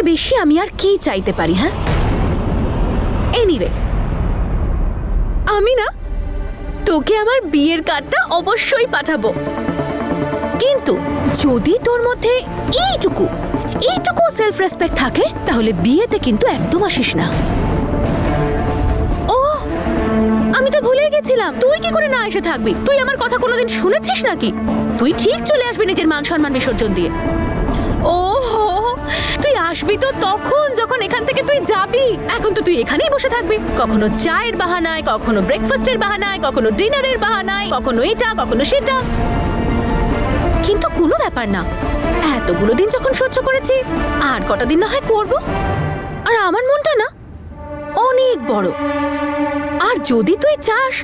বেশি আমি আর কি চাইতে পারি? হ্যাঁ, এনিওয়ে, আমি না তোকে আমার বিয়ের কার্ডটা অবশ্যই পাঠাবো, কিন্তু যদি তোর মধ্যে এইটুকু সেলফ রেসপেক্ট থাকে তাহলে বিয়েতে কিন্তু একদম আসিস না। ও, আমি তো ভুলে গেছিলাম, তুই কি করে না এসে থাকবি? তুই আমার কথা কোনোদিন শুনেছিস নাকি? তুই ঠিক চলে আসবি নিজের মান সম্মান বিসর্জন দিয়ে। ওহো, তুই আসবি তো তখন যখন এখান থেকে তুই যাবি। এখন তো তুই এখানেই বসে থাকবি, কখনো চায়ের বাহানায়, কখনো ব্রেকফাস্টের বাহানায়, কখনো ডিনারের বাহানায়, কখনো এটা কখনো সেটা। কিন্তু কোনো ব্যাপার না, এতগুলো দিন যখন সহ্য করেছি আর কটা দিন না হয় করবো। আর আমার মনটা না অনেক বড়, আর যদি তুই চাস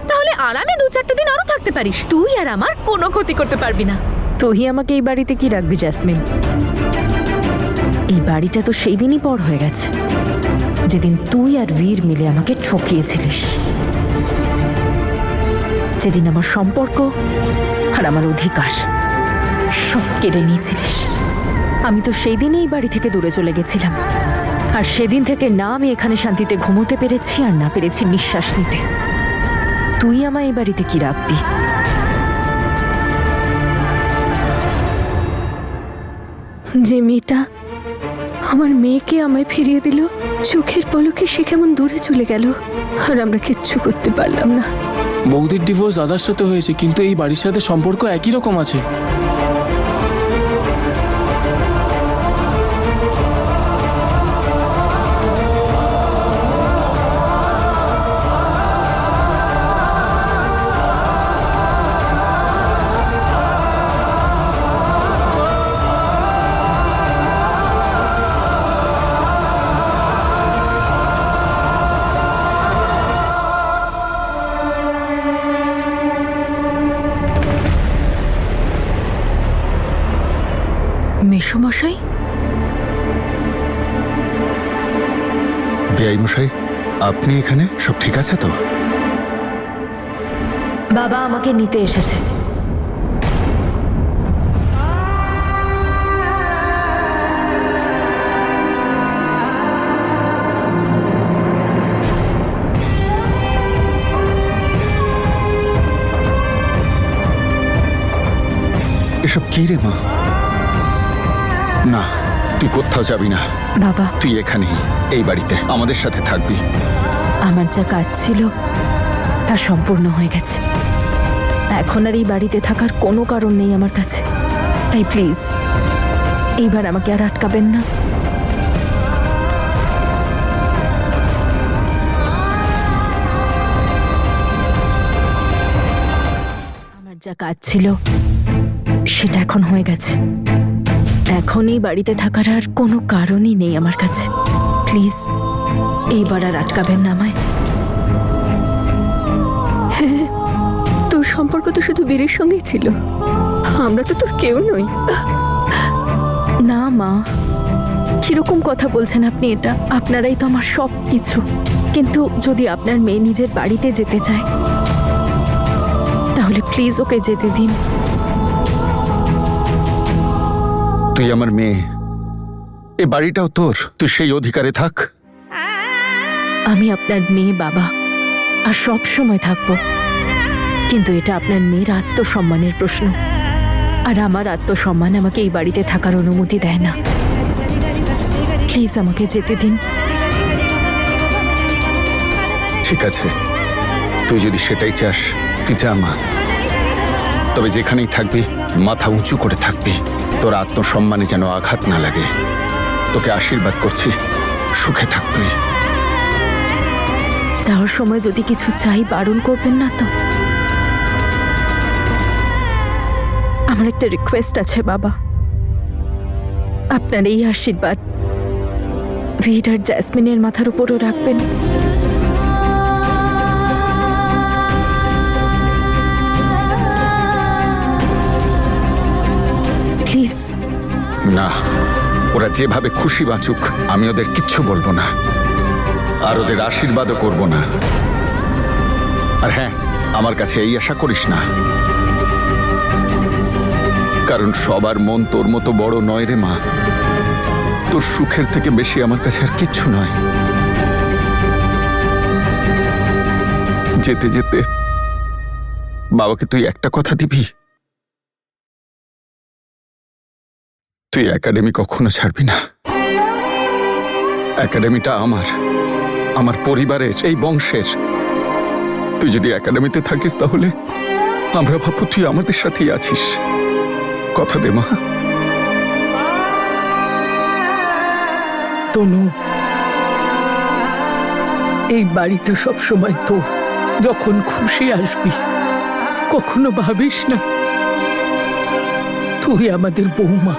তাহলে আরামে 2-4 দিন আরো থাকতে পারিস। তুই আর আমার কোনো ক্ষতি করতে পারবি না। তুই আমাকে এই বাড়িতে কি রাখবি জেসমিন? এই বাড়িটা তো সেই দিনই পর হয়ে গেছে যেদিন তুই আর বীর মিলে আমাকে ঠকিয়েছিলিস, যেদিন আমার সম্পর্ক আর আমার অধিকার সব কেড়ে নিয়েছিলিস। আমি তো সেই দিনই এই বাড়ি থেকে দূরে চলে গেছিলাম, আর সেদিন থেকে না আমি এখানে শান্তিতে ঘুমোতে পেরেছি আর না পেরেছি নিঃশ্বাস নিতে। তুই আমায় এই বাড়িতে কি রাখবি? যে মেয়েটা আমার মেয়েকে আমায় ফিরিয়ে দিল, চোখের পলকে সে কেমন দূরে চলে গেল, আর আমরা কিচ্ছু করতে পারলাম না। বৌদির ডিভোর্স দাদার সাথে হয়েছে, কিন্তু এই বাড়ির সাথে সম্পর্ক একই রকম আছে। মেসোমশাই, বেআই মশাই, আপনি এখানে? সব ঠিক আছে তো? বাবা আমাকে নিতে এসেছে। এসব কি রে মা? না, তুই কোথাও যাবি না। বাবা, তুই এখানেই এই বাড়িতে আমাদের সাথে থাকবি। আমার যা কাজ ছিল তা সম্পূর্ণ হয়ে গেছে। এখন আর এই বাড়িতে থাকার কোনো কারণ নেই আমার কাছে। তাই প্লিজ এইবার আমাকে আর আটকাবেন না। আমার যা কাজ ছিল সেটা এখন হয়ে গেছে। এখন এই বাড়িতে থাকার আর কোনো কারণই নেই আমার কাছে। প্লিজ এইবার আর আটকাবেন না আমায়। তোর সম্পর্ক তো শুধু বীরের সঙ্গেই ছিল, আমরা তো তোর কেউ নই। না মা, কিরকম কথা বলছেন আপনি? এটা আপনারাই তো আমার সব কিছু। কিন্তু যদি আপনার মেয়ে নিজের বাড়িতে যেতে চায় তাহলে প্লিজ ওকে যেতে দিন। তুই আমার মেয়ে, এ বাড়িটাও তোর, তুই সেই অধিকারে থাক। আমি আপনার মেয়ে বাবা, আর সব সময় থাকবো, কিন্তু এটা আপনার মেয়ের আত্মসম্মানের প্রশ্ন, আর আমার আত্মসম্মান আমাকে এই বাড়িতে থাকার অনুমতি দেয় না। প্লিজ আমাকে যেতে দিন। ঠিক আছে, তুই যদি সেটাই চাস তুই যা মা। তবে যেখানেই থাকবি মাথা উঁচু করে থাকবি, তোর আত্মসম্মানে যেন আঘাত না লাগে। তোকে আশীর্বাদ করছি, সুখে থাক তুই। যাওয়ার সময় যদি কিছু চাই বারণ করবেন না তো। আমার একটা রিকোয়েস্ট আছে বাবা, আপনার এই আশীর্বাদ ভিড আর জেসমিনের মাথার উপরও রাখবেন। প্লিজ। না, ওরা যেভাবে খুশি বাঁচুক, আমি ওদের কিচ্ছু বলবো না, আর ওদের আশীর্বাদও করব না। আর হ্যাঁ, আমার কাছে এই আশা করিস না, কারণ সবার মন তোর মতো বড় নয় রে মা। তোর সুখের থেকে বেশি আমার কাছে আর কিচ্ছু নয়। যেতে যেতে বাবাকে তুই একটা কথা দিবি, তুই একাডেমি কখনো ছাড়বি না। একাডেমিটা আমার পরিবারের, এই বংশের। তুই যদি একাডেমিতে থাকিস তাহলে আমরা ভাববো তুই আমাদের সাথেই আছিস। কথা দে মা। তনু, এই বাড়িটা সব সময় তোর, যখন খুশি আসবি। কখনো ভাবিস না তুই আমাদের বৌমা,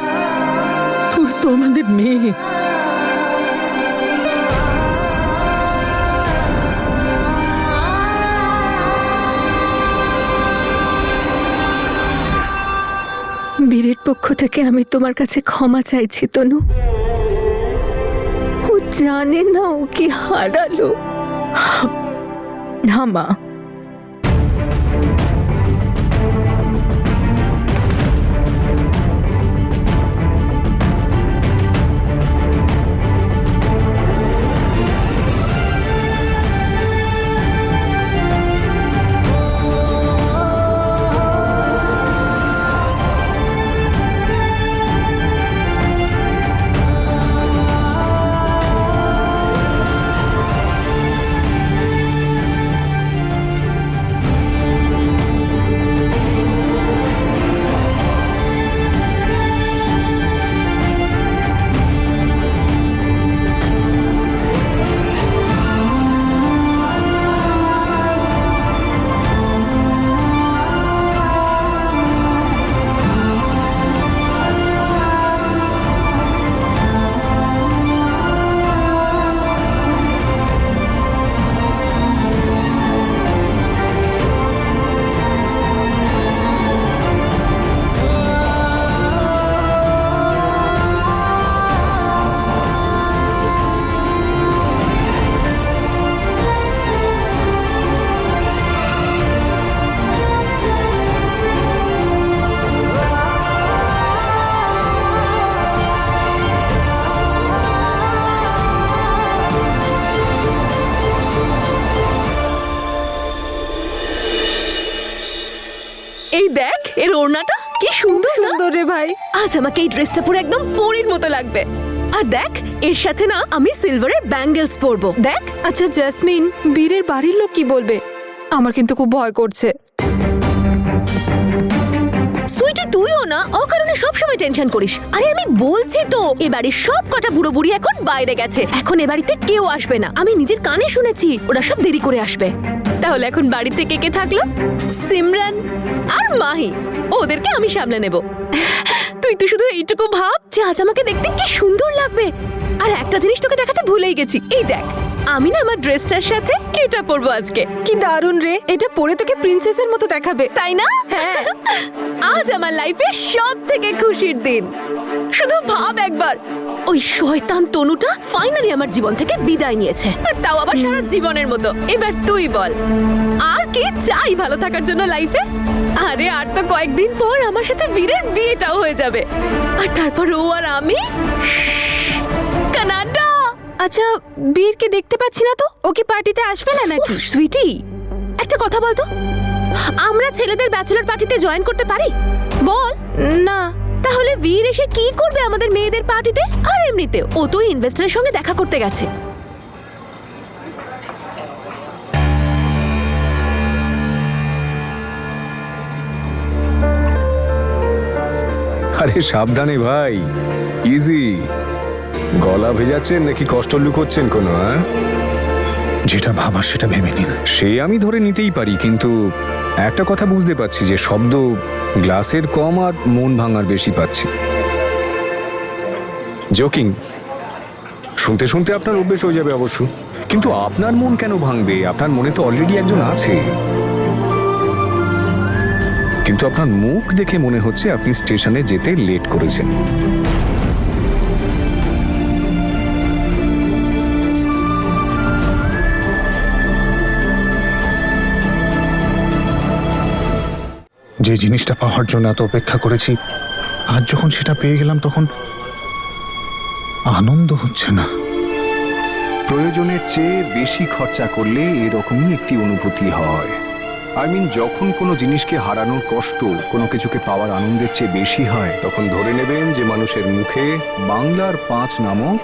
তুই তো আমাদের মেয়ে। বীরের পক্ষ থেকে আমি তোমার কাছে ক্ষমা চাইছি তনু। ও জানে না ও কি হারালো। না মা, এই দেখ এর ওড়নাটা কি সুন্দর না? সুন্দর রে ভাই। আজ আমাকে এই ড্রেসটা পরে একদম পরীর মতো লাগবে। আর দেখ এর সাথে না আমি সিলভারের ব্যাঙ্গেলস পরবো। দেখ। আচ্ছা জেসমিন, বীরের বাড়ির লোক কি বলবে? আমার কিন্তু খুব ভয় করছে। সুইটি তুইও না অকারণে সবসময় টেনশন করিস। আরে আমি বলছি তো এ বাড়ির সব কটা বুড়ো বুড়ি এখন বাইরে গেছে, এখন এ বাড়িতে কেউ আসবে না। আমি নিজের কানে শুনেছি ওরা সব দেরি করে আসবে। তাহলে এখন বাড়িতে কে কে থাকলো? সিমরান আর মাহি, ওদেরকে আমি সামলে নেব। তুই তো শুধু এইটুকু ভাব যে আজ আমাকে দেখতে কি সুন্দর লাগবে। আর একটা জিনিস তোকে দেখাতে ভুলেই গেছি, এই দেখ আমি না আমার ড্রেসটার সাথে এটা পরবো আজকে। কি দারুণ রে, এটা পরে তোকে প্রিন্সেসের মতো দেখাবে। তাই না? হ্যাঁ, আজ আমার লাইফের সব থেকে খুশির দিন। শুধু ভাব একবার, ওই শয়তান তনুটা ফাইনালি আমার জীবন থেকে বিদায় নিয়েছে, আর তাও আবার সারা জীবনের মতো। এবার তুই বল আর কি চাই ভালো থাকার জন্য লাইফে? আরে আর তো কয়েকদিন পর আমার সাথে বীরের বিয়েটাও হয়ে যাবে, আর তারপর ও আর আমি কানাডা। আচ্ছা বীরকে দেখতে পাচ্ছি না তো, ও কি পার্টিতে আসবে না নাকি? সুইটি একটা কথা বলতো, আমরা ছেলেদের ব্যাচেলর পার্টিতে জয়েন করতে পারি? বল না। তাহলে বীর এসে কি করবে আমাদের মেয়েদের পার্টিতে? আর এমনিতে ও তো ইনভেস্টরের সঙ্গে দেখা করতে গেছে। আরে সাবধানে ভাই, ইজি। গলা ভেজাচ্ছেন নাকি কষ্ট লুকোচ্ছেন কোনো? যেটা ভাবার সেটা ভেবে নিন। সে আমি ধরে নিতেই পারি, কিন্তু একটা কথা বুঝতে পারছি যে শব্দ গ্লাসের কম আর মন ভাঙার বেশি পাচ্ছি। জোকিং। শুনতে শুনতে আপনার অভ্যেস হয়ে যাবে অবশ্য, কিন্তু আপনার মন কেন ভাঙবে? আপনার মনে তো অলরেডি একজন আছে। কিন্তু আপনার মুখ দেখে মনে হচ্ছে আপনি স্টেশনে যেতে লেট করেছেন। যে জিনিসটা পাওয়ার জন্য এত অপেক্ষা করেছি, আজ যখন সেটা পেয়ে গেলাম তখন আনন্দ হচ্ছে না। প্রয়োজনের চেয়ে বেশি খরচা করলে এরকমই একটি অনুভূতি হয়। যখন কোনো জিনিসকে হারানোর কষ্ট কোনো কিছুকে পাওয়ার আনন্দের চেয়ে বেশি হয়, তখন ধরে নেবেন যে মানুষের মুখে বাংলার 5 নামক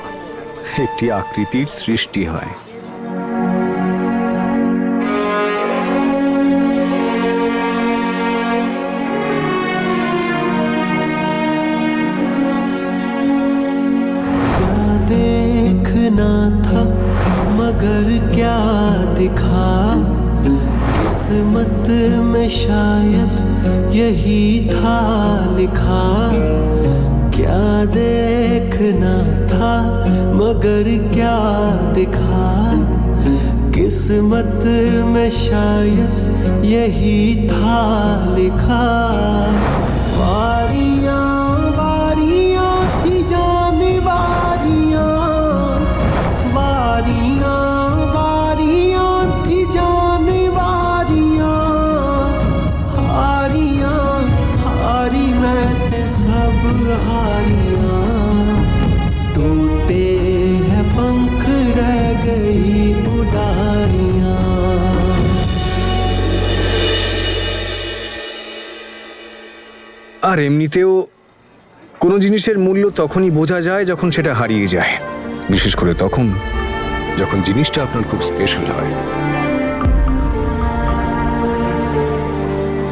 একটি আকৃতির সৃষ্টি হয়। देखना था मगर क्या दिखा, किस्मत में शायद यही था लिखा। क्या देखना था मगर क्या दिखा, किस्मत में शायद यही था लिखा। वारियां वारियां थी जाने वारियां, वारियां वारियां थी जाने वारियां। हारियां हारी मैं ते सब हारियां, टूटे हैं पंख रह गई उडारियां। আর এমনিতেও কোনো জিনিসের মূল্য তখনই বোঝা যায় যখন সেটা হারিয়ে যায়, বিশেষ করে তখন যখন জিনিসটা আপনার খুব স্পেশাল হয়।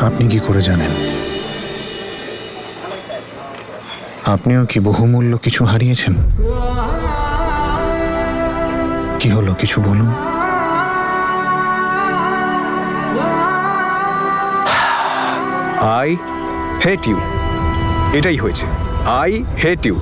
আপনি কি করে জানেন? আপনিও কি বহুমূল্য কিছু হারিয়েছেন? কি হলো, কিছু বলুন। আই হেট ইউ, এটাই হয়েছে। I hate you.